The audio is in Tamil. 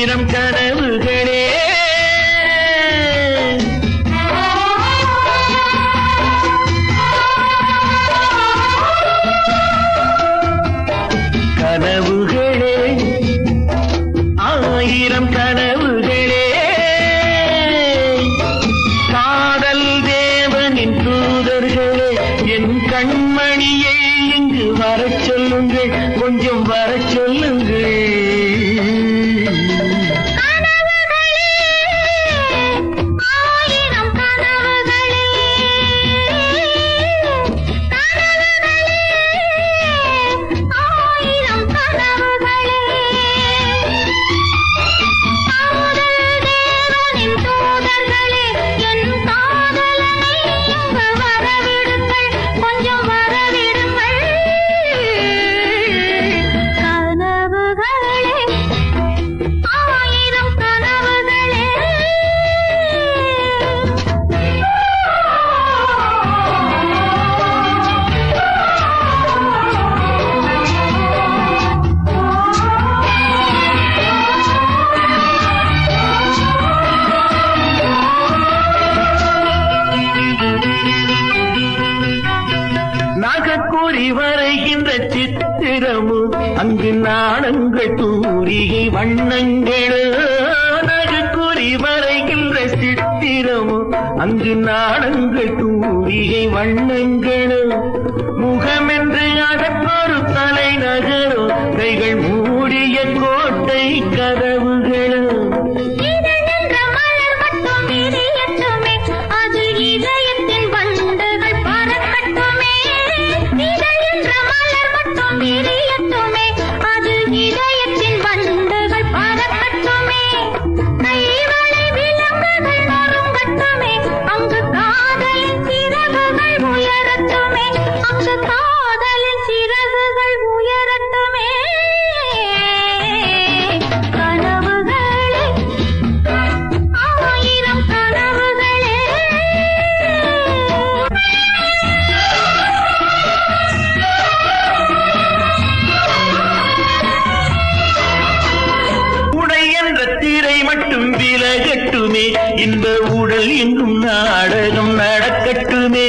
ஆயிரம் கனவுகளே கனவுகளே ஆயிரம் கனவுகளே காதல் தேவனின் தூதர்களே என் கண்மணியை இங்கு வரச் சொல்லுங்கள் கொஞ்சம் வரச் சொல்லுங்கள் கூறி வரைகின்ற சித்திரமும் அங்கு நாணங்கள் தூரிகை வண்ணங்களோ கூறி வரைகின்ற சித்திரமும் அங்கு நாணங்கள் தூரிகை வண்ணங்களோ முகமென்று அதற்கொரு தலைநகரோ கைகள் மூடிய கோட்டை கதவுகளோ திரை மட்டும் விலகட்டுமே இந்த உடல் எங்கும் நாடகம் நடக்கட்டுமே